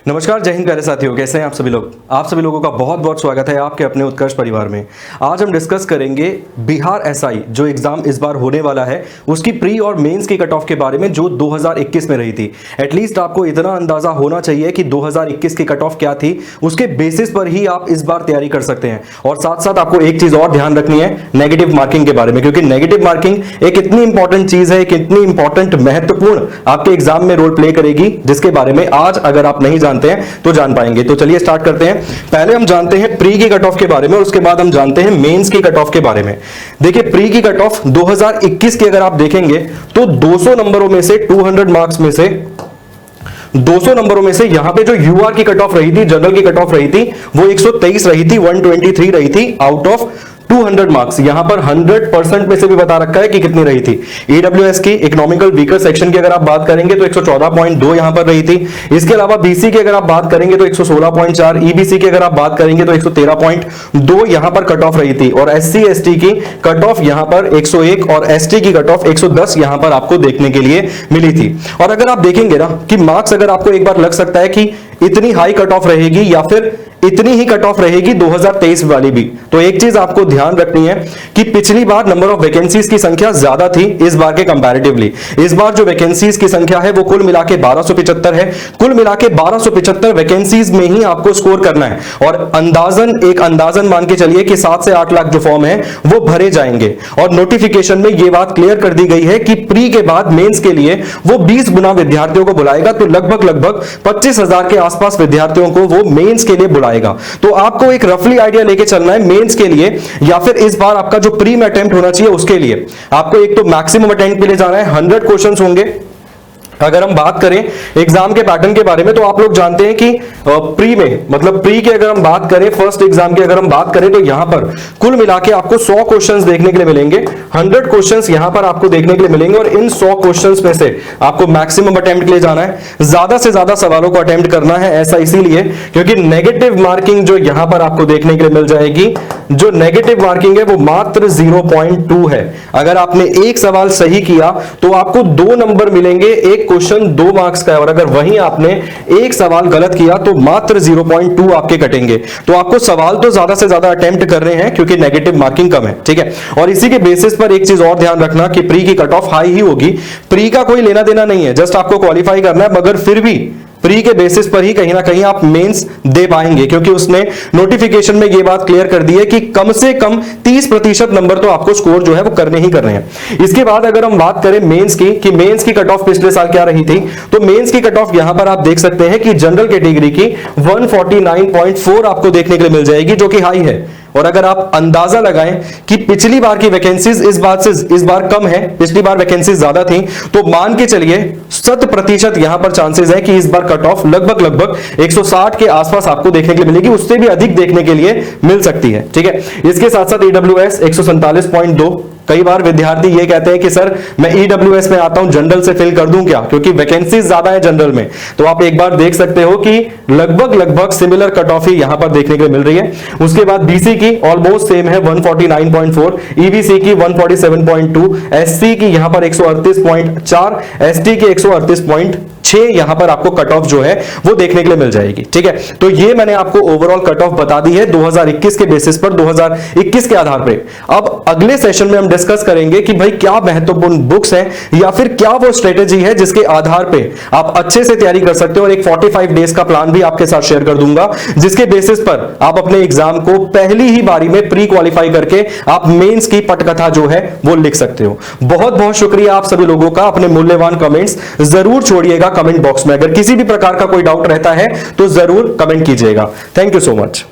नमस्कार, जय हिंद प्यारे साथियों, कैसे हैं आप सभी लोग। आप सभी लोगों का बहुत बहुत स्वागत है आपके अपने उत्कर्ष परिवार में। आज हम डिस्कस करेंगे बिहार एसआई जो एग्जाम इस बार होने वाला है उसकी प्री और मेंस की कट ऑफ के बारे में जो 2021 में रही थी। एटलीस्ट आपको इतना अंदाजा होना चाहिए कि 2021 की कट ऑफ क्या थी, उसके बेसिस पर ही आप इस बार तैयारी कर सकते हैं। और साथ साथ आपको एक चीज और ध्यान रखनी है नेगेटिव मार्किंग के बारे में, क्योंकि नेगेटिव मार्किंग एक इतनी इंपॉर्टेंट चीज है, एक इतनी इंपॉर्टेंट महत्वपूर्ण आपके एग्जाम में रोल प्ले करेगी, जिसके बारे में आज अगर आप नहीं जानते हैं तो जान पाएंगे। तो चलिए स्टार्ट करते हैं। पहले हम जानते हैं प्री की कट ऑफ के बारे में और उसके बाद हम जानते हैं मेंस की कट ऑफ के बारे में। देखिए, प्री की कट ऑफ 2021 की अगर आप देखेंगे तो 200 नंबरों में से 200 मार्क्स में से 200 नंबरों में से यहां पे जो यूआर की कट ऑफ रही थी, जनरल की कट ऑफ रही थी, वो 123 रही थी, 123 रही थी आउट ऑफ 200 मार्क्स। यहां पर 100% में से भी बता रखा है कि कितनी रही थी। ईडब्ल्यूएस की इकोनॉमिकल वीकर सेक्शन की अगर आप बात करेंगे तो 114.2 यहां पर रही थी। इसके अलावा बीसी की अगर आप बात करेंगे तो 116.4, ईबीसी की अगर आप बात करेंगे तो 113.2 यहां पर कट ऑफ रही थी। और एससी एसटी की कट ऑफ यहां पर 101 और एसटी की कट ऑफ 110 यहां पर आपको देखने के लिए मिली थी। और अगर आप देखेंगे ना कि मार्क्स अगर आपको एक बार लग सकता है कि इतनी हाई कट ऑफ रहेगी या फिर इतनी ही कट ऑफ रहेगी 2023 वाली भी, तो एक चीज आपको ध्यान रखनी है कि पिछली बार नंबर ऑफ वैकेंसीज की संख्या ज्यादा थी इस बार के कंपैरेटिवली। इस बार जो वैकेंसीज की संख्या है वो कुल मिला के 1275 है। कुल मिला के 1275 वैकेंसीज में ही आपको स्कोर करना है और अंदाजन मान के चलिए कि 7 से 8 लाख जो फॉर्म है वो भरे जाएंगे। और नोटिफिकेशन में ये बात क्लियर कर दी गई है कि प्री के बाद मेंस के लिए वो 20 गुना विद्यार्थियों को बुलाएगा, तो लगभग 25,000 के आसपास विद्यार्थियों को वो मेंस के लिए बुलाएगा। तो आपको एक रफली आइडिया लेके चलना है मेंस के लिए या फिर इस बार आपका जो प्री में अटेम्प्ट होना चाहिए उसके लिए। आपको एक तो मैक्सिमम अटेम्प्ट के लिए जाना है, 100 क्वेश्चंस होंगे। अगर हम बात करें एग्जाम के पैटर्न के बारे में तो आप लोग जानते हैं कि प्री में मतलब प्री की अगर हम बात करें, फर्स्ट एग्जाम की अगर हम बात करें तो यहां पर कुल मिला के आपको 100 क्वेश्चंस देखने के लिए मिलेंगे। 100 क्वेश्चंस यहां पर आपको देखने के लिए मिलेंगे और इन 100 क्वेश्चंस में से आपको मैक्सिमम अटेम्प्ट के लिए जाना है, ज्यादा से ज्यादा सवालों को अटेम्प्ट करना है। ऐसा इसीलिए क्योंकि नेगेटिव मार्किंग जो यहां पर आपको देखने के लिए मिल जाएगी, जो नेगेटिव मार्किंग है वो मात्र 0.2 है। अगर आपने एक सवाल सही किया तो आपको 2 नंबर मिलेंगे, एक क्वेश्चन 2 मार्क्स का है। और अगर वहीं आपने एक सवाल गलत किया तो मात्र 0.2 आपके कटेंगे। तो आपको सवाल तो ज्यादा से ज्यादा अटेम्प्ट कर रहे हैं क्योंकि नेगेटिव मार्किंग कम है, ठीक है। और इसी के बेसिस पर एक चीज और ध्यान रखना कि प्री की कट ऑफ हाई ही होगी। प्री का कोई लेना देना नहीं है, जस्ट आपको क्वालिफाई करना है, मगर फिर भी प्री के बेसिस पर ही कहीं ना कहीं आप मेंस दे पाएंगे, क्योंकि उसने नोटिफिकेशन में ये बात क्लियर कर दी है कि कम से कम 30% नंबर तो आपको स्कोर जो है वो करने ही करने हैं। इसके बाद अगर हम बात करें मेंस की कि मेंस की कट ऑफ पिछले साल क्या रही थी, तो मेंस की कट ऑफ यहां पर आप देख सकते हैं कि जनरल कैटेगरी की 149.4 आपको देखने के लिए मिल जाएगी, जो कि हाई है। और अगर आप अंदाजा लगाएं कि पिछली बार की वैकेंसीज इस बार कम है, पिछली बार वैकेंसीज ज्यादा थी, तो मान के चलिए 100% यहां पर चांसेस है कि इस बार कट ऑफ लगभग 160 के आसपास आपको देखने के लिए मिलेगी, उससे भी अधिक देखने के लिए मिल सकती है, ठीक है। इसके साथ साथ ईडब्ल्यूएस 147.2। कई बार विद्यार्थी ये कहते हैं कि सर मैं ईडब्ल्यूएस में आता हूं, जनरल से फिल कर दूं क्या, क्योंकि वैकेंसीज ज्यादा है जनरल में। तो आप एक बार देख सकते हो कि लगभग सिमिलर कट ऑफ ही यहां पर देखने के लिए मिल रही है। उसके बाद बीसी की ऑलमोस्ट सेम है 149.4, ईबीसी की 147.2, एससी की यहां पर 138.4, एसटी की 138.6 यहां पर आपको कट ऑफ जो है वो देखने के लिए मिल जाएगी, ठीक है। तो ये मैंने आपको ओवरऑल कट ऑफ बता दी है 2021 के बेसिस पर, 2021 के आधार पे। अब अगले सेशन में हम डिस्कस करेंगे कि भाई क्या महत्वपूर्ण बुक्स हैं या फिर क्या वो स्ट्रेटेजी है जिसके आधार पे आप अच्छे से तैयारी कर सकते हो। और एक 45 डेज का प्लान भी आपके साथ शेयर कर दूंगा, जिसके बेसिस पर आप अपने एग्जाम को पहली ही बारी में प्री क्वालिफाई करके आप मेंस की पटकथा जो है वो लिख सकते हो। बहुत बहुत शुक्रिया आप सभी लोगों का। अपने मूल्यवान कमेंट्स जरूर छोड़िएगा कमेंट बॉक्स में। अगर किसी भी प्रकार का कोई डाउट रहता है तो जरूर कमेंट कीजिएगा। Thank you so much.